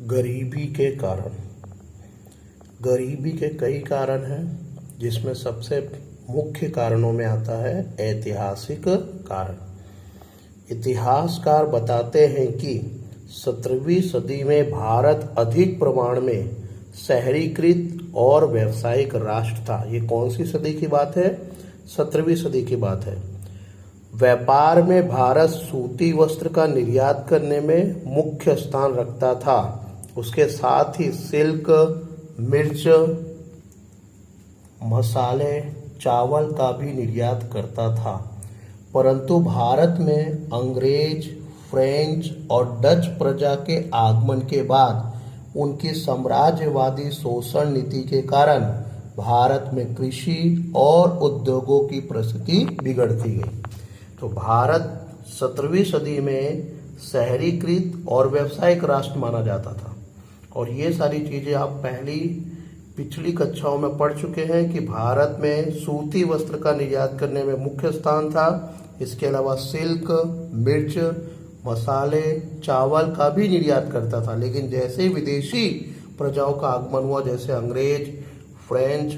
गरीबी के कारण। गरीबी के कई कारण हैं, जिसमें सबसे मुख्य कारणों में आता है ऐतिहासिक कारण। इतिहासकार बताते हैं कि 17वीं सदी में भारत अधिक प्रमाण में शहरीकृत और व्यावसायिक राष्ट्र था। ये कौन सी सदी की बात है? 17वीं सदी की बात है। व्यापार में भारत सूती वस्त्र का निर्यात करने में मुख्य स्थान रखता था। उसके साथ ही सिल्क, मिर्च, मसाले, चावल का भी निर्यात करता था। परंतु भारत में अंग्रेज, फ्रेंच और डच प्रजा के आगमन के बाद उनकी साम्राज्यवादी शोषण नीति के कारण भारत में कृषि और उद्योगों की परिस्थिति बिगड़ती गई। तो भारत 17वीं सदी में शहरीकृत और व्यावसायिक राष्ट्र माना जाता था। और ये सारी चीज़ें आप पिछली कक्षाओं में पढ़ चुके हैं कि भारत में सूती वस्त्र का निर्यात करने में मुख्य स्थान था। इसके अलावा सिल्क, मिर्च, मसाले, चावल का भी निर्यात करता था। लेकिन जैसे विदेशी प्रजाओं का आगमन हुआ, जैसे अंग्रेज, फ्रेंच,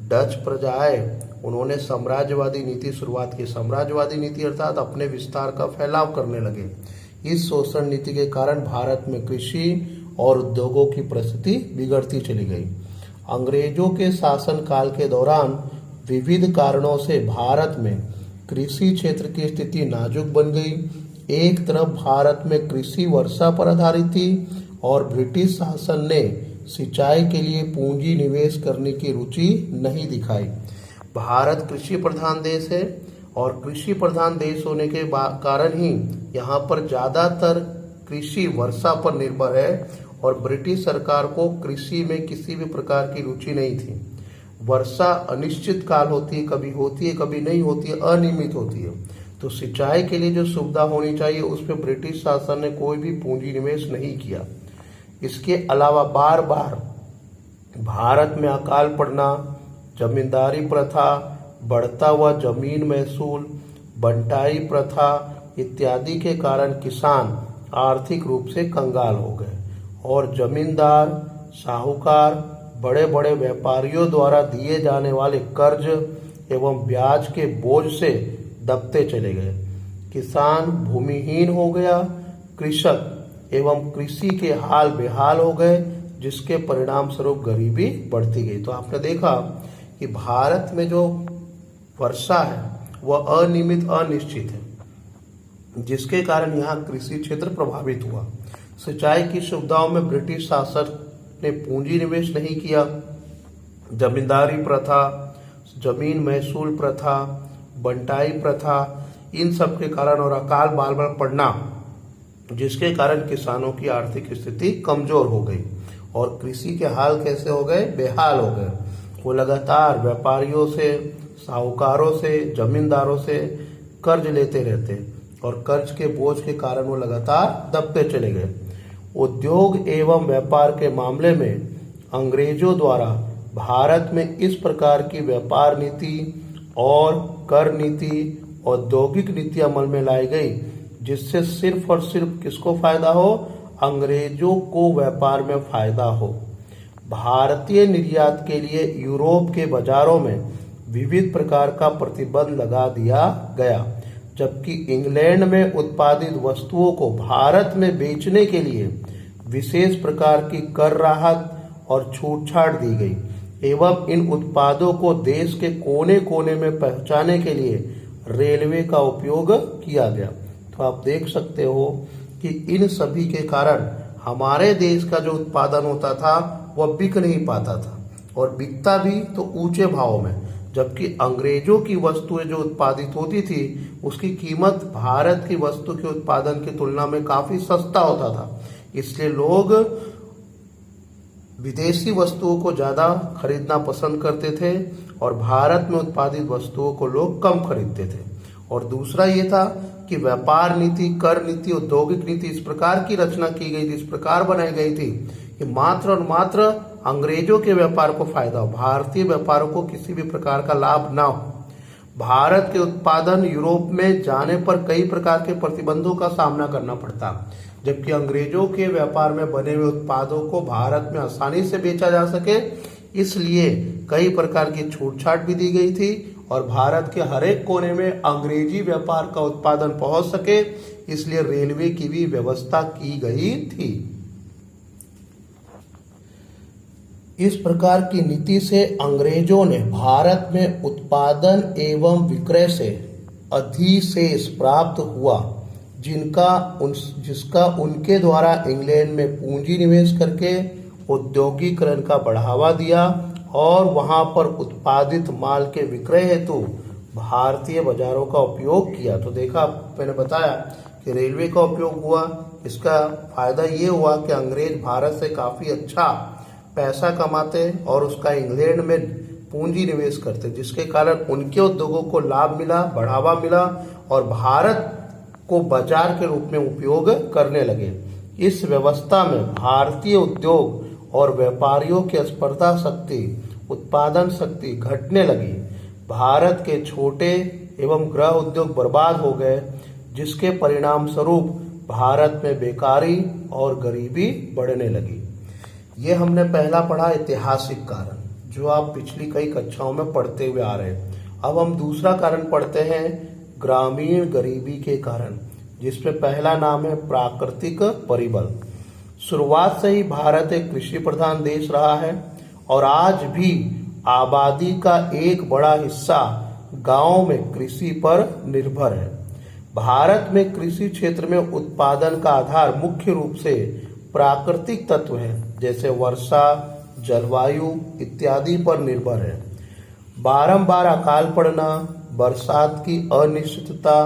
डच प्रजाएं, उन्होंने साम्राज्यवादी नीति शुरुआत की। साम्राज्यवादी नीति अर्थात अपने विस्तार का फैलाव करने लगे। इस शोषण नीति के कारण भारत में कृषि और उद्योगों की परिस्थिति बिगड़ती चली गई। अंग्रेजों के शासन काल के दौरान विविध कारणों से भारत में कृषि क्षेत्र की स्थिति नाजुक बन गई। एक तरफ भारत में कृषि वर्षा पर आधारित थी और ब्रिटिश शासन ने सिंचाई के लिए पूंजी निवेश करने की रुचि नहीं दिखाई। भारत कृषि प्रधान देश है और कृषि प्रधान देश होने के कारण ही यहाँ पर ज़्यादातर कृषि वर्षा पर निर्भर है और ब्रिटिश सरकार को कृषि में किसी भी प्रकार की रुचि नहीं थी। वर्षा अनिश्चित काल होती है, कभी होती है कभी नहीं होती है, अनियमित होती है। तो सिंचाई के लिए जो सुविधा होनी चाहिए उस पर ब्रिटिश शासन ने कोई भी पूंजी निवेश नहीं किया। इसके अलावा बार बार भारत में अकाल पड़ना, जमींदारी प्रथा, बढ़ता हुआ जमीन महसूल, बंटाई प्रथा इत्यादि के कारण किसान आर्थिक रूप से कंगाल हो गए और जमींदार, साहूकार, बड़े बड़े व्यापारियों द्वारा दिए जाने वाले कर्ज एवं ब्याज के बोझ से दबते चले गए। किसान भूमिहीन हो गया, कृषक एवं कृषि के हाल बेहाल हो गए, जिसके परिणाम स्वरूप गरीबी बढ़ती गई। तो आपने देखा कि भारत में जो वर्षा है वह अनियमित, अनिश्चित है, जिसके कारण यहाँ कृषि क्षेत्र प्रभावित हुआ। सिंचाई की सुविधाओं में ब्रिटिश शासन ने पूंजी निवेश नहीं किया। जमींदारी प्रथा, जमीन महसूल प्रथा, बंटाई प्रथा, इन सब के कारण और अकाल बाल बाल पड़ना, जिसके कारण किसानों की आर्थिक स्थिति कमजोर हो गई और कृषि के हाल कैसे हो गए? बेहाल हो गए। वो लगातार व्यापारियों से, साहूकारों से, जमींदारों से कर्ज लेते रहते और कर्ज के बोझ के कारण वो लगातार दबते चले गए। उद्योग एवं व्यापार के मामले में अंग्रेजों द्वारा भारत में इस प्रकार की व्यापार नीति और कर नीति, औद्योगिक नीति अमल में लाई गई, जिससे सिर्फ और सिर्फ किसको फायदा हो? अंग्रेजों को व्यापार में फायदा हो। भारतीय निर्यात के लिए यूरोप के बाजारों में विविध प्रकार का प्रतिबंध लगा दिया गया, जबकि इंग्लैंड में उत्पादित वस्तुओं को भारत में बेचने के लिए विशेष प्रकार की कर राहत और छूट-छाट दी गई एवं इन उत्पादों को देश के कोने कोने में पहुंचाने के लिए रेलवे का उपयोग किया गया। तो आप देख सकते हो कि इन सभी के कारण हमारे देश का जो उत्पादन होता था वह बिक नहीं पाता था और बिकता भी तो ऊंचे भाव में, जबकि अंग्रेजों की वस्तुएं जो उत्पादित होती थी उसकी कीमत भारत की वस्तु के उत्पादन की तुलना में काफी सस्ता होता था। इसलिए लोग विदेशी वस्तुओं को ज्यादा खरीदना पसंद करते थे और भारत में उत्पादित वस्तुओं को लोग कम खरीदते थे। और दूसरा ये था कि व्यापार नीति, कर नीति, औद्योगिक नीति इस प्रकार की रचना की गई थी, इस प्रकार बनाई गई थी कि मात्र और मात्र अंग्रेजों के व्यापार को फायदा हो, भारतीय व्यापारों को किसी भी प्रकार का लाभ ना हो। भारत के उत्पादन यूरोप में जाने पर कई प्रकार के प्रतिबंधों का सामना करना पड़ता। जबकि अंग्रेजों के व्यापार में बने हुए उत्पादों को भारत में आसानी से बेचा जा सके, इसलिए कई प्रकार की छूट छाट भी दी गई थी और भारत के हर एक कोने में अंग्रेजी व्यापार का उत्पादन पहुंच सके, इसलिए रेलवे की भी व्यवस्था की गई थी। इस प्रकार की नीति से अंग्रेजों ने भारत में उत्पादन एवं विक्रय से अधिशेष प्राप्त हुआ, जिसका उनके द्वारा इंग्लैंड में पूंजी निवेश करके औद्योगिकरण का बढ़ावा दिया और वहां पर उत्पादित माल के विक्रय हेतु भारतीय बाजारों का उपयोग किया। तो देखा, मैंने बताया कि रेलवे का उपयोग हुआ। इसका फायदा ये हुआ कि अंग्रेज भारत से काफी अच्छा पैसा कमाते और उसका इंग्लैंड में पूंजी निवेश करते, जिसके कारण उनके उद्योगों को लाभ मिला, बढ़ावा मिला और भारत को बाजार के रूप में उपयोग करने लगे। इस व्यवस्था में भारतीय उद्योग और व्यापारियों की स्पर्धा शक्ति, उत्पादन शक्ति घटने लगी। भारत के छोटे एवं गृह उद्योग बर्बाद हो गए, जिसके परिणाम स्वरूप भारत में बेकारी और गरीबी बढ़ने लगी। ये हमने पहला पढ़ा ऐतिहासिक कारण, जो आप पिछली कई कक्षाओं में पढ़ते हुए आ रहे हैं। अब हम दूसरा कारण पढ़ते हैं, ग्रामीण गरीबी के कारण, जिसमें पहला नाम है प्राकृतिक परिबल। शुरुआत से ही भारत एक कृषि प्रधान देश रहा है और आज भी आबादी का एक बड़ा हिस्सा गांव में कृषि पर निर्भर है। भारत में कृषि क्षेत्र में उत्पादन का आधार मुख्य रूप से प्राकृतिक तत्व है, जैसे वर्षा, जलवायु इत्यादि पर निर्भर है। बारंबार अकाल पड़ना, बरसात की अनिश्चितता,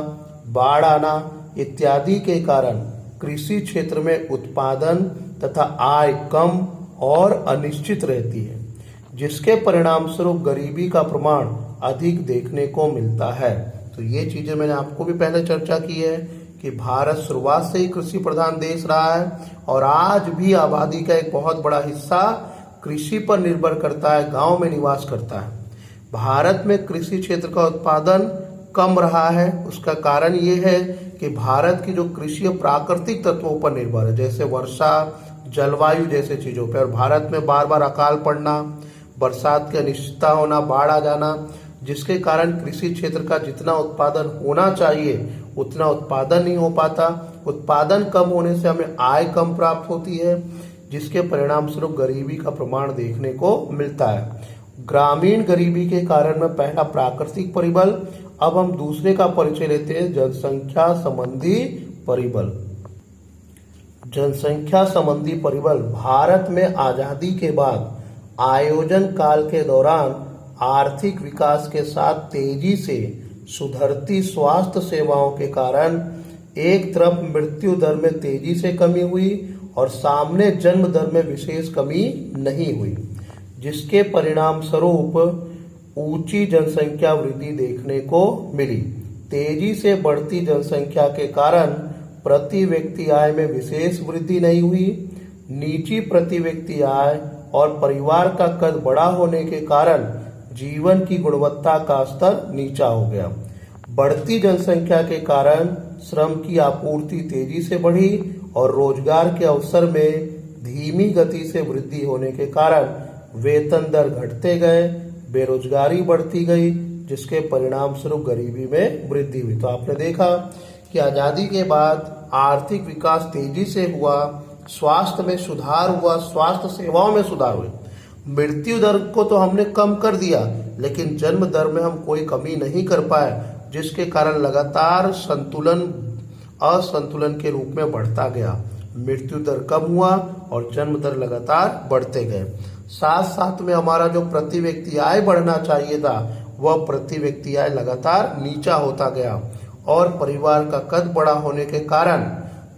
बाढ़ आना इत्यादि के कारण कृषि क्षेत्र में उत्पादन तथा आय कम और अनिश्चित रहती है, जिसके परिणाम स्वरूप गरीबी का प्रमाण अधिक देखने को मिलता है। तो ये चीजें मैंने आपको भी पहले चर्चा की है कि भारत शुरुआत से ही कृषि प्रधान देश रहा है और आज भी आबादी का एक बहुत बड़ा हिस्सा कृषि पर निर्भर करता है, गांव में निवास करता है। भारत में कृषि क्षेत्र का उत्पादन कम रहा है। उसका कारण ये है कि भारत की जो कृषि प्राकृतिक तत्वों पर निर्भर है, जैसे वर्षा, जलवायु जैसे चीजों पर। और भारत में बार बार अकाल पड़ना, बरसात की अनिश्चितता होना, बाढ़ आ जाना, जिसके कारण कृषि क्षेत्र का जितना उत्पादन होना चाहिए उतना उत्पादन नहीं हो पाता। उत्पादन कम होने से हमें आय कम प्राप्त होती है, जिसके परिणाम स्वरूप गरीबी का प्रमाण देखने को मिलता है। ग्रामीण गरीबी के कारण में पहला प्राकृतिक परिबल। अब हम दूसरे का परिचय लेते हैं, जनसंख्या संबंधी परिबल। जनसंख्या संबंधी परिबल भारत में आजादी के बाद आयोजन काल के दौरान आर्थिक विकास के साथ तेजी से सुधरती स्वास्थ्य सेवाओं के कारण एक तरफ मृत्यु दर में तेजी से कमी हुई और सामने जन्म दर में विशेष कमी नहीं हुई, जिसके परिणाम स्वरूप ऊंची जनसंख्या वृद्धि देखने को मिली। तेजी से बढ़ती जनसंख्या के कारण प्रति व्यक्ति आय में विशेष वृद्धि नहीं हुई। नीची प्रति व्यक्ति आय और परिवार का कद बड़ा होने के कारण जीवन की गुणवत्ता का स्तर नीचा हो गया। बढ़ती जनसंख्या के कारण श्रम की आपूर्ति तेजी से बढ़ी और रोजगार के अवसर में धीमी गति से वृद्धि होने के कारण वेतन दर घटते गए, बेरोजगारी बढ़ती गई, जिसके परिणाम स्वरूप गरीबी में वृद्धि हुई। तो आपने देखा कि आजादी के बाद आर्थिक विकास तेजी से हुआ, स्वास्थ्य में सुधार हुआ, स्वास्थ्य सेवाओं में सुधार हुई। मृत्यु दर को तो हमने कम कर दिया, लेकिन जन्म दर में हम कोई कमी नहीं कर पाए, जिसके कारण लगातार असंतुलन के रूप में बढ़ता गया। मृत्यु दर कम हुआ और जन्म दर लगातार बढ़ते गए। साथ साथ में हमारा जो प्रति व्यक्ति आय बढ़ना चाहिए था, वह प्रति व्यक्ति आय लगातार नीचा होता गया और परिवार का कद बड़ा होने के कारण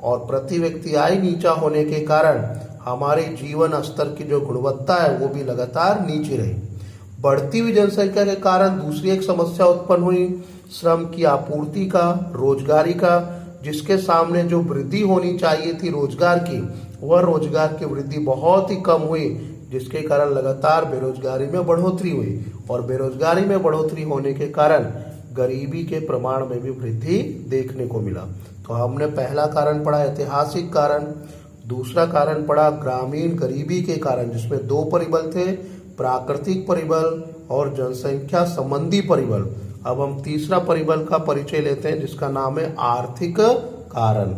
और प्रति व्यक्ति आय नीचा होने के कारण हमारे जीवन स्तर की जो गुणवत्ता है वो भी लगातार नीचे रही। बढ़ती हुई जनसंख्या के कारण दूसरी एक समस्या उत्पन्न हुई, श्रम की आपूर्ति का, रोजगारी का, जिसके सामने जो वृद्धि होनी चाहिए थी रोजगार की, वह रोजगार की वृद्धि बहुत ही कम हुई, जिसके कारण लगातार बेरोजगारी में बढ़ोतरी हुई और बेरोजगारी में बढ़ोतरी होने के कारण गरीबी के प्रमाण में भी वृद्धि देखने को मिला। तो हमने पहला कारण पढ़ा ऐतिहासिक कारण, दूसरा कारण पढ़ा ग्रामीण गरीबी के कारण जिसमें दो परिबल थे, प्राकृतिक परिबल और जनसंख्या संबंधी परिबल। अब हम तीसरा परिबल का परिचय लेते हैं जिसका नाम है आर्थिक कारण।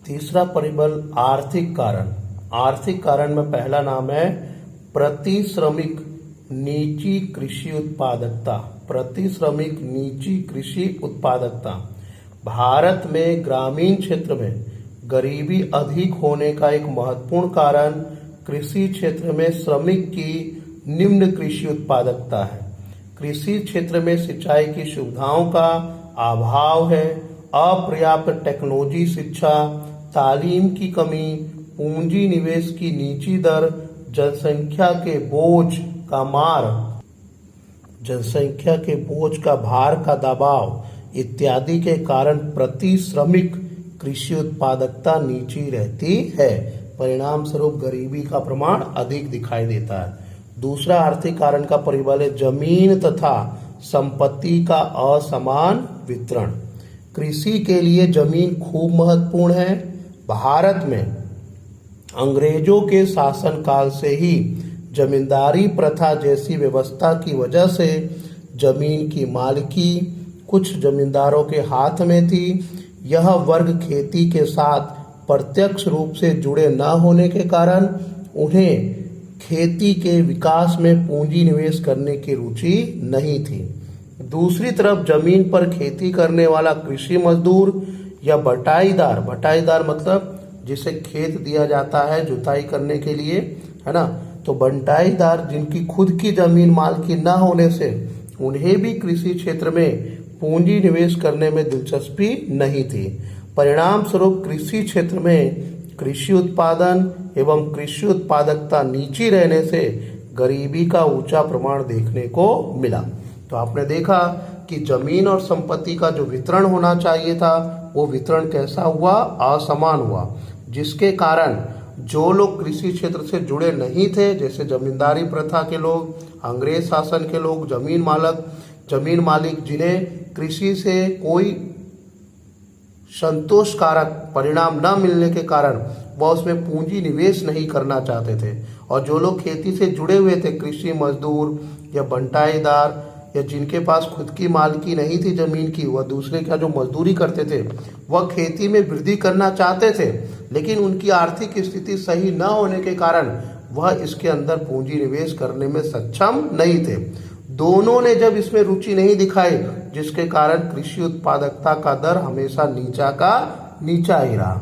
तीसरा परिबल आर्थिक कारण। आर्थिक कारण में पहला नाम है प्रति श्रमिक नीची कृषि उत्पादकता। प्रति श्रमिक नीची कृषि उत्पादकता। भारत में ग्रामीण क्षेत्र में गरीबी अधिक होने का एक महत्वपूर्ण कारण कृषि क्षेत्र में श्रमिक की निम्न कृषि उत्पादकता है। कृषि क्षेत्र में सिंचाई की सुविधाओं का अभाव है, अपर्याप्त टेक्नोलॉजी शिक्षा, तालीम की कमी, पूंजी निवेश की नीची दर, जनसंख्या के बोझ का भार का दबाव इत्यादि के कारण प्रति श्रमिक कृषि उत्पादकता नीची रहती है। परिणाम स्वरूप गरीबी का प्रमाण अधिक दिखाई देता है। दूसरा आर्थिक कारण का परिबल है जमीन तथा संपत्ति का असमान वितरण। कृषि के लिए जमीन खूब महत्वपूर्ण है। भारत में अंग्रेजों के शासनकाल से ही जमींदारी प्रथा जैसी व्यवस्था की वजह से जमीन की मालिकी कुछ जमींदारों के हाथ में थी। यह वर्ग खेती के साथ प्रत्यक्ष रूप से जुड़े न होने के कारण उन्हें खेती के विकास में पूंजी निवेश करने की रुचि नहीं थी। दूसरी तरफ जमीन पर खेती करने वाला कृषि मजदूर या बटाईदार मतलब जिसे खेत दिया जाता है जुताई करने के लिए, है ना, तो बटाईदार जिनकी खुद की जमीन मालकी न होने से उन्हें भी कृषि क्षेत्र में पूंजी निवेश करने में दिलचस्पी नहीं थी। परिणाम स्वरूप कृषि क्षेत्र में कृषि उत्पादन एवं कृषि उत्पादकता नीची रहने से गरीबी का ऊंचा प्रमाण देखने को मिला। तो आपने देखा कि जमीन और संपत्ति का जो वितरण होना चाहिए था वो वितरण कैसा हुआ, असमान हुआ, जिसके कारण जो लोग कृषि क्षेत्र से जुड़े नहीं थे जैसे जमींदारी प्रथा के लोग, अंग्रेज शासन के लोग, जमीन मालिक जिन्हें कृषि से कोई संतोषकारक परिणाम न मिलने के कारण वह उसमें पूंजी निवेश नहीं करना चाहते थे, और जो लोग खेती से जुड़े हुए थे कृषि मजदूर या बंटाईदार या जिनके पास खुद की मालकी नहीं थी जमीन की, वह दूसरे का जो मजदूरी करते थे वह खेती में वृद्धि करना चाहते थे, लेकिन उनकी आर्थिक स्थिति सही न होने के कारण वह इसके अंदर पूंजी निवेश करने में सक्षम नहीं थे। दोनों ने जब इसमें रुचि नहीं दिखाई जिसके कारण कृषि उत्पादकता का दर हमेशा नीचा का नीचा ही रहा।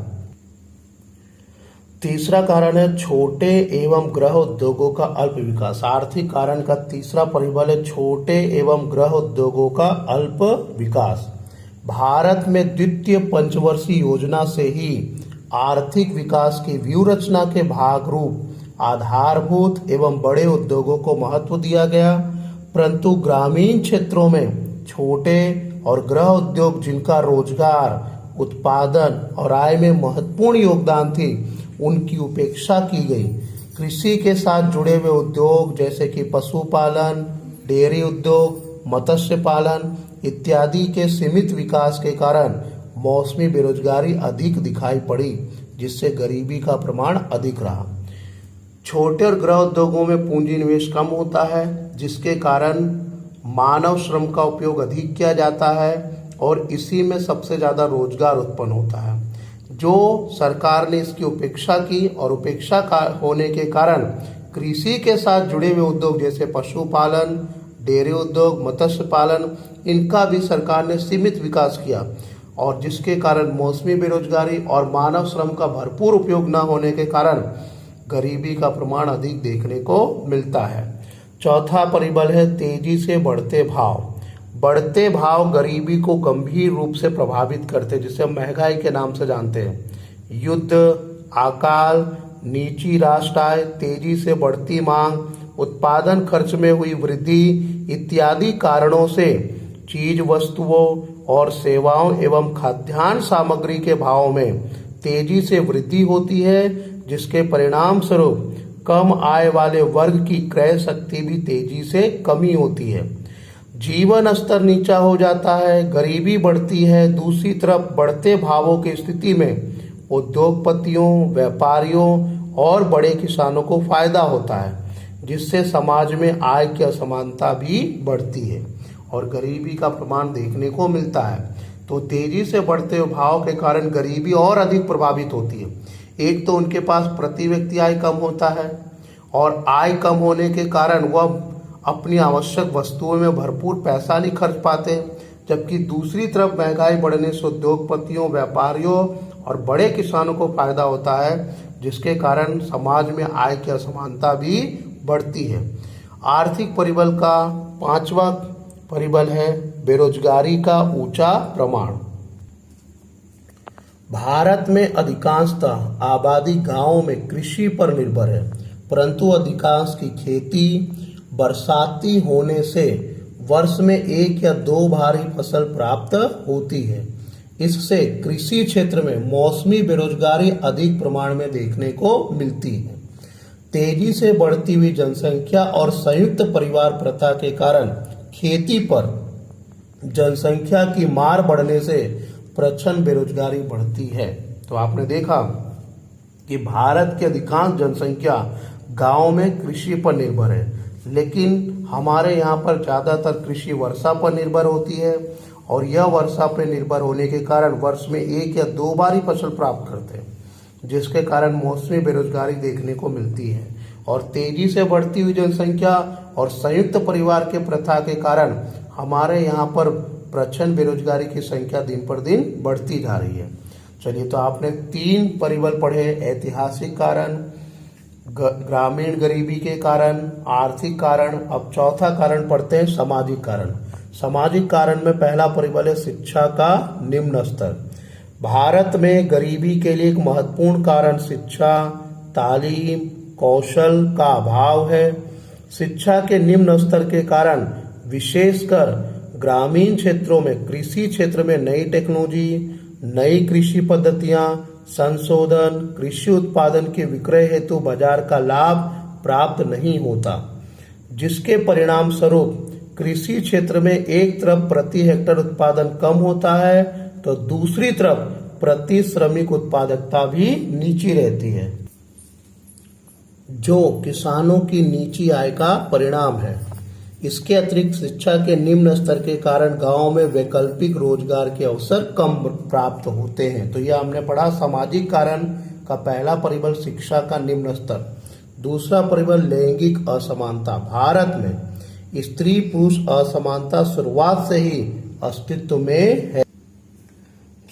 तीसरा कारण है छोटे एवं गृह उद्योगों का अल्प विकास। आर्थिक कारण का तीसरा परिबल है छोटे एवं गृह उद्योगों का अल्प विकास। भारत में द्वितीय पंचवर्षीय योजना से ही आर्थिक विकास की व्यूह रचना के भाग रूप आधारभूत एवं बड़े उद्योगों को महत्व दिया गया, परंतु ग्रामीण क्षेत्रों में छोटे और गृह उद्योग जिनका रोजगार, उत्पादन और आय में महत्वपूर्ण योगदान थी उनकी उपेक्षा की गई। कृषि के साथ जुड़े हुए उद्योग जैसे कि पशुपालन, डेयरी उद्योग, मत्स्य पालन इत्यादि के सीमित विकास के कारण मौसमी बेरोजगारी अधिक दिखाई पड़ी, जिससे गरीबी का प्रमाण अधिक रहा। छोटे और गृह उद्योगों में पूंजी निवेश कम होता है, जिसके कारण मानव श्रम का उपयोग अधिक किया जाता है और इसी में सबसे ज़्यादा रोजगार उत्पन्न होता है। जो सरकार ने इसकी उपेक्षा की और उपेक्षा का होने के कारण कृषि के साथ जुड़े हुए उद्योग जैसे पशुपालन, डेयरी उद्योग, मत्स्य पालन इनका भी सरकार ने सीमित विकास किया, और जिसके कारण मौसमी बेरोजगारी और मानव श्रम का भरपूर उपयोग न होने के कारण गरीबी का प्रमाण अधिक देखने को मिलता है। चौथा परिबल है तेजी से बढ़ते भाव। बढ़ते भाव गरीबी को गंभीर रूप से प्रभावित करते, जिसे हम महंगाई के नाम से जानते हैं। युद्ध, अकाल, नीची राष्ट्र आय, तेजी से बढ़ती मांग, उत्पादन खर्च में हुई वृद्धि इत्यादि कारणों से चीज वस्तुओं और सेवाओं एवं खाद्यान्न सामग्री के भाव में तेजी से वृद्धि होती है, जिसके परिणाम स्वरूप कम आय वाले वर्ग की क्रय शक्ति भी तेजी से कमी होती है। जीवन स्तर नीचा हो जाता है, गरीबी बढ़ती है। दूसरी तरफ बढ़ते भावों की स्थिति में उद्योगपतियों, व्यापारियों और बड़े किसानों को फायदा होता है, जिससे समाज में आय की असमानता भी बढ़ती है और गरीबी का प्रमाण देखने को मिलता है। तो तेजी से बढ़ते हुए भाव के कारण गरीबी और अधिक प्रभावित होती है। एक तो उनके पास प्रति व्यक्ति आय कम होता है और आय कम होने के कारण वह अपनी आवश्यक वस्तुओं में भरपूर पैसा नहीं खर्च पाते, जबकि दूसरी तरफ महंगाई बढ़ने से उद्योगपतियों, व्यापारियों और बड़े किसानों को फायदा होता है, जिसके कारण समाज में आय की असमानता भी बढ़ती है। आर्थिक परिबल का पांचवा परिबल है बेरोजगारी का ऊंचा प्रमाण। भारत में अधिकांशतः आबादी गांवों में कृषि पर निर्भर है, परंतु अधिकांश की खेती बरसाती होने से वर्ष में एक या दो बार ही फसल प्राप्त होती है। इससे कृषि क्षेत्र में मौसमी बेरोजगारी अधिक प्रमाण में देखने को मिलती है। तेजी से बढ़ती हुई जनसंख्या और संयुक्त परिवार प्रथा के कारण खेती पर जनसंख्या की मार बढ़ने से प्रचंड बेरोजगारी बढ़ती है। तो आपने देखा कि भारत की अधिकांश जनसंख्या गांव में कृषि पर निर्भर है, लेकिन हमारे यहाँ पर ज़्यादातर कृषि वर्षा पर निर्भर होती है और यह वर्षा पर निर्भर होने के कारण वर्ष में एक या दो बार ही फसल प्राप्त करते हैं, जिसके कारण मौसमी बेरोजगारी देखने को मिलती है। और तेजी से बढ़ती हुई जनसंख्या और संयुक्त परिवार के प्रथा के कारण हमारे यहाँ पर प्रचंड बेरोजगारी की संख्या दिन पर दिन बढ़ती जा रही है। चलिए, तो आपने 3 परिबल पढ़े, ऐतिहासिक कारण, ग्रामीण गरीबी के कारण, आर्थिक कारण। अब चौथा कारण पढ़ते हैं सामाजिक कारण। सामाजिक कारण में पहला परिबल है शिक्षा का निम्न स्तर। भारत में गरीबी के लिए एक महत्वपूर्ण कारण शिक्षा, तालीम, कौशल का अभाव है। शिक्षा के निम्न स्तर के कारण विशेषकर ग्रामीण क्षेत्रों में कृषि क्षेत्र में नई टेक्नोलॉजी, नई कृषि पद्धतियां, संशोधन, कृषि उत्पादन के विक्रय हेतु बाजार का लाभ प्राप्त नहीं होता, जिसके परिणाम स्वरूप कृषि क्षेत्र में एक तरफ प्रति हेक्टेयर उत्पादन कम होता है तो दूसरी तरफ प्रति श्रमिक उत्पादकता भी नीची रहती है, जो किसानों की नीची आय का परिणाम है। इसके अतिरिक्त शिक्षा के निम्न स्तर के कारण गांवों में वैकल्पिक रोजगार के अवसर कम प्राप्त होते हैं। तो यह हमने पढ़ा सामाजिक कारण का पहला परिबल शिक्षा का निम्न स्तर। दूसरा परिबल लैंगिक असमानता। भारत में स्त्री पुरुष असमानता शुरुआत से ही अस्तित्व में है।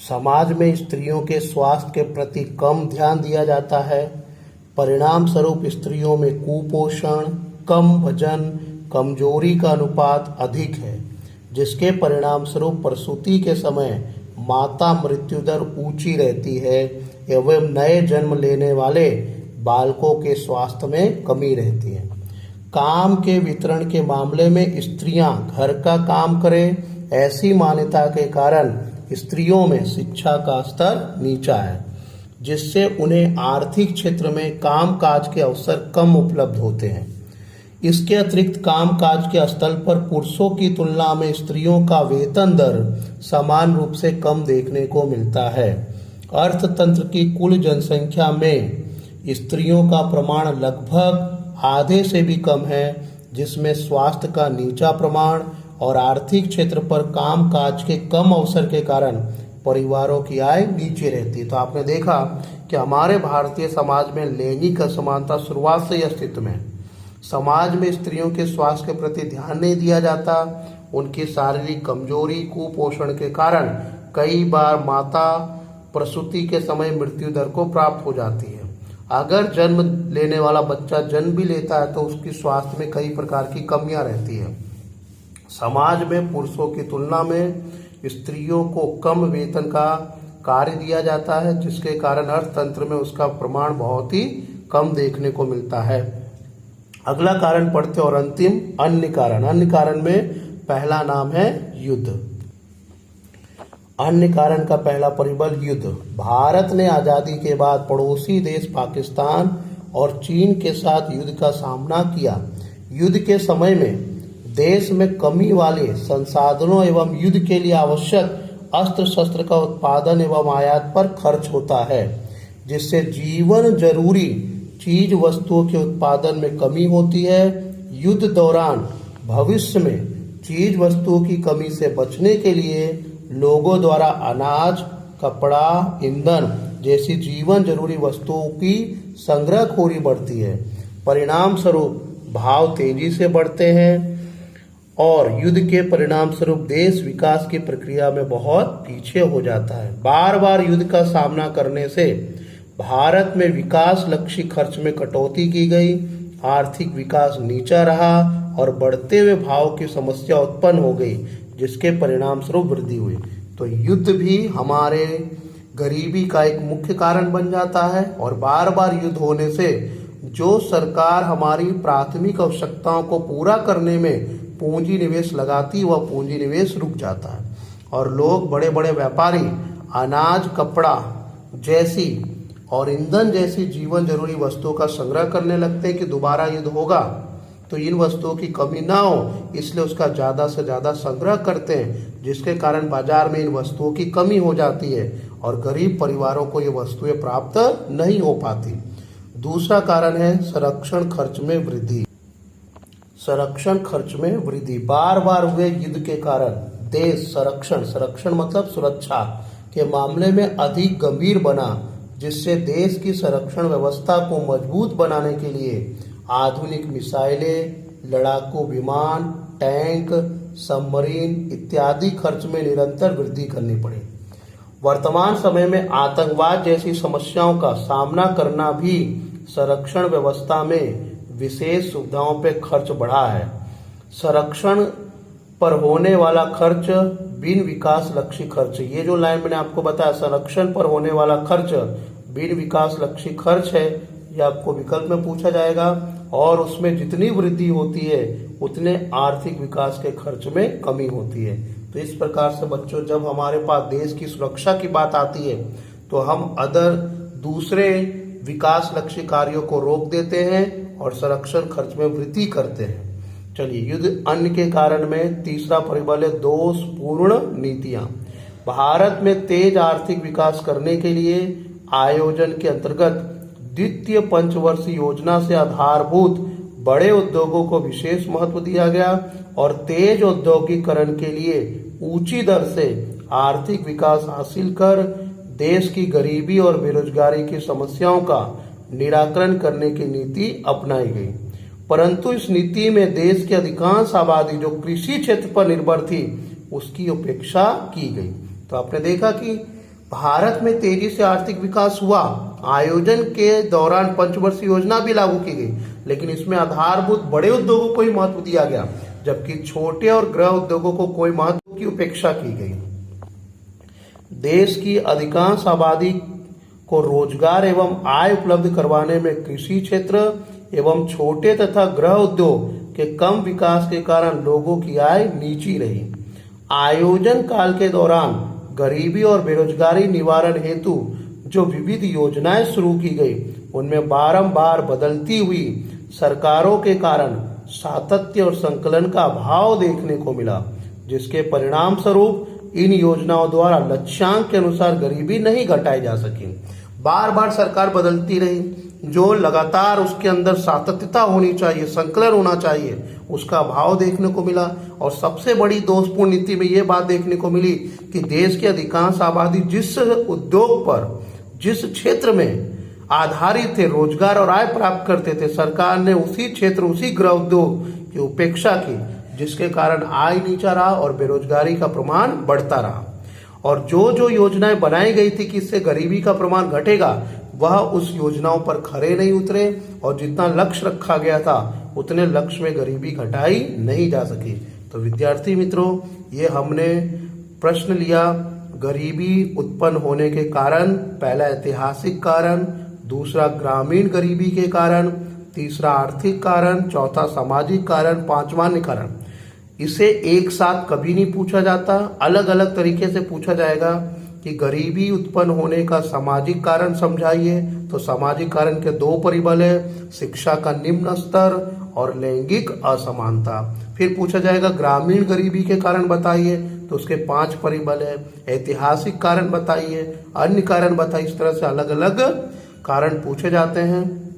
समाज में स्त्रियों के स्वास्थ्य के प्रति कम ध्यान दिया जाता है। परिणाम स्वरूप स्त्रियों में कुपोषण, कम वजन, कमजोरी का अनुपात अधिक है, जिसके परिणाम स्वरूप प्रसूति के समय माता मृत्यु दर ऊंची रहती है एवं नए जन्म लेने वाले बालकों के स्वास्थ्य में कमी रहती है। काम के वितरण के मामले में स्त्रियां घर का काम करें, ऐसी मान्यता के कारण स्त्रियों में शिक्षा का स्तर नीचा है, जिससे उन्हें आर्थिक क्षेत्र में काम काज के अवसर कम उपलब्ध होते हैं। इसके अतिरिक्त काम काज के स्थल पर पुरुषों की तुलना में स्त्रियों का वेतन दर समान रूप से कम देखने को मिलता है। अर्थतंत्र की कुल जनसंख्या में स्त्रियों का प्रमाण लगभग आधे से भी कम है, जिसमें स्वास्थ्य का नीचा प्रमाण और आर्थिक क्षेत्र पर काम काज के कम अवसर के कारण परिवारों की आय नीचे रहती है। तो आपने देखा कि हमारे भारतीय समाज में लैंगिक असमानता शुरुआत से ही अस्तित्व में है। समाज में स्त्रियों के स्वास्थ्य के प्रति ध्यान नहीं दिया जाता। उनकी शारीरिक कमजोरी, कुपोषण के कारण कई बार माता प्रसूति के समय मृत्यु दर को प्राप्त हो जाती है। अगर जन्म लेने वाला बच्चा जन्म भी लेता है तो उसकी स्वास्थ्य में कई प्रकार की कमियां रहती है। समाज में पुरुषों की तुलना में स्त्रियों को कम वेतन का कार्य दिया जाता है, जिसके कारण अर्थतंत्र में उसका प्रमाण बहुत ही कम देखने को मिलता है। अगला कारण पढ़ते और अंतिम अन्य कारण। अन्य कारण में पहला नाम है युद्ध। अन्य कारण का पहला परिबल युद्ध। भारत ने आजादी के बाद पड़ोसी देश पाकिस्तान और चीन के साथ युद्ध का सामना किया। युद्ध के समय में देश में कमी वाले संसाधनों एवं युद्ध के लिए आवश्यक अस्त्र शस्त्र का उत्पादन एवं आयात पर खर्च होता है, जिससे जीवन जरूरी चीज वस्तुओं के उत्पादन में कमी होती है। युद्ध दौरान भविष्य में चीज वस्तुओं की कमी से बचने के लिए लोगों द्वारा अनाज, कपड़ा, ईंधन जैसी जीवन जरूरी वस्तुओं की संग्रहखोरी बढ़ती है। परिणाम स्वरूप भाव तेजी से बढ़ते हैं और युद्ध के परिणाम स्वरूप देश विकास की प्रक्रिया में बहुत पीछे हो जाता है। बार बार युद्ध का सामना करने से भारत में विकास लक्ष्य खर्च में कटौती की गई, आर्थिक विकास नीचा रहा और बढ़ते हुए भाव की समस्या उत्पन्न हो गई, जिसके परिणाम स्वरूप वृद्धि हुई। तो युद्ध भी हमारे गरीबी का एक मुख्य कारण बन जाता है और बार बार युद्ध होने से जो सरकार हमारी प्राथमिक आवश्यकताओं को पूरा करने में पूंजी निवेश लगाती, वह पूंजी निवेश रुक जाता है और लोग, बड़े बड़े व्यापारी अनाज, कपड़ा जैसी और ईंधन जैसी जीवन जरूरी वस्तुओं का संग्रह करने लगते हैं कि दोबारा युद्ध होगा तो इन वस्तुओं की कमी ना हो, इसलिए उसका ज़्यादा से ज़्यादा संग्रह करते हैं, जिसके कारण बाजार में इन वस्तुओं की कमी हो जाती है और गरीब परिवारों को ये वस्तुएं प्राप्त नहीं हो पाती। दूसरा कारण है संरक्षण खर्च में वृद्धि। संरक्षण खर्च में वृद्धि बार बार हुए युद्ध के कारण देश संरक्षण मतलब सुरक्षा के मामले में अधिक गंभीर बना, जिससे देश की संरक्षण व्यवस्था को मजबूत बनाने के लिए आधुनिक मिसाइलें, लड़ाकू विमान, टैंक, सबमरीन इत्यादि खर्च में निरंतर वृद्धि करनी पड़ी। वर्तमान समय में आतंकवाद जैसी समस्याओं का सामना करना भी संरक्षण व्यवस्था में विशेष सुविधाओं पर खर्च बढ़ा है। संरक्षण पर होने वाला खर्च बिन विकास लक्ष्य खर्च, ये जो लाइन मैंने आपको बताया, संरक्षण पर होने वाला खर्च बिन विकास लक्ष्य खर्च है, यह आपको विकल्प में पूछा जाएगा और उसमें जितनी वृद्धि होती है उतने आर्थिक विकास के खर्च में कमी होती है। तो इस प्रकार से बच्चों, जब हमारे पास देश की सुरक्षा की बात आती है तो हम दूसरे विकास लक्ष्य कार्यों को रोक देते हैं और संरक्षण खर्च में वृद्धि करते हैं। चलिए, युद्ध अन्य के कारण में तीसरा परिबल है दोषपूर्ण नीतियां। भारत में तेज आर्थिक विकास करने के लिए आयोजन के अंतर्गत द्वितीय पंचवर्षीय योजना से आधारभूत बड़े उद्योगों को विशेष महत्व दिया गया और तेज औद्योगिकरण के लिए ऊंची दर से आर्थिक विकास हासिल कर देश की गरीबी और बेरोजगारी की समस्याओं का निराकरण करने की नीति अपनाई गई। परंतु इस नीति में देश की अधिकांश आबादी जो कृषि क्षेत्र पर निर्भर थी, उसकी उपेक्षा की गई। तो आपने देखा कि भारत में तेजी से आर्थिक विकास हुआ, आयोजन के दौरान पंचवर्षीय योजना भी लागू की गई, लेकिन इसमें आधारभूत बड़े उद्योगों को ही महत्व दिया गया, जबकि छोटे और गृह उद्योगों को कोई महत्व की उपेक्षा की गई। देश की अधिकांश आबादी को रोजगार एवं आय उपलब्ध करवाने में कृषि क्षेत्र एवं छोटे तथा गृह उद्योग के कम विकास के कारण लोगों की आय नीची रही। आयोजन काल के दौरान गरीबी और बेरोजगारी निवारण हेतु जो विविध योजनाएं शुरू की गई, उनमें बारंबार बदलती हुई सरकारों के कारण सातत्य और संकलन का अभाव देखने को मिला, जिसके परिणाम स्वरूप इन योजनाओं द्वारा लक्ष्यांक के अनुसार गरीबी नहीं घटाई जा सकी। बार बार सरकार बदलती रही, जो लगातार उसके अंदर सातत्यता होनी चाहिए, संकलन होना चाहिए, उसका अभाव देखने को मिला। और सबसे बड़ी दोषपूर्ण नीति में ये बात देखने को मिली कि देश की अधिकांश आबादी जिस उद्योग पर, जिस क्षेत्र में आधारित थे, रोजगार और आय प्राप्त करते थे, सरकार ने उसी क्षेत्र, उसी गृह उद्योग की उपेक्षा की, जिसके कारण आय नीचा रहा और बेरोजगारी का प्रमाण बढ़ता रहा। और जो जो योजनाएं बनाई गई थी कि इससे गरीबी का प्रमाण घटेगा, वह उस योजनाओं पर खरे नहीं उतरे और जितना लक्ष्य रखा गया था उतने लक्ष्य में गरीबी घटाई नहीं जा सकी। तो विद्यार्थी मित्रों, ये हमने प्रश्न लिया गरीबी उत्पन्न होने के कारण। पहला ऐतिहासिक कारण, दूसरा ग्रामीण गरीबी के कारण, तीसरा आर्थिक कारण, चौथा सामाजिक कारण, पांचवा अन्य कारण। इसे एक साथ कभी नहीं पूछा जाता, अलग अलग तरीके से पूछा जाएगा। कि गरीबी उत्पन्न होने का सामाजिक कारण समझाइए। तो सामाजिक कारण के दो परिबल है, शिक्षा का निम्न स्तर और लैंगिक असमानता। फिर पूछा जाएगा ग्रामीण गरीबी के कारण बताइए, तो उसके 5 परिबल है। ऐतिहासिक कारण बताइए, अन्य कारण बताइए। इस तरह से अलग अलग कारण पूछे जाते हैं।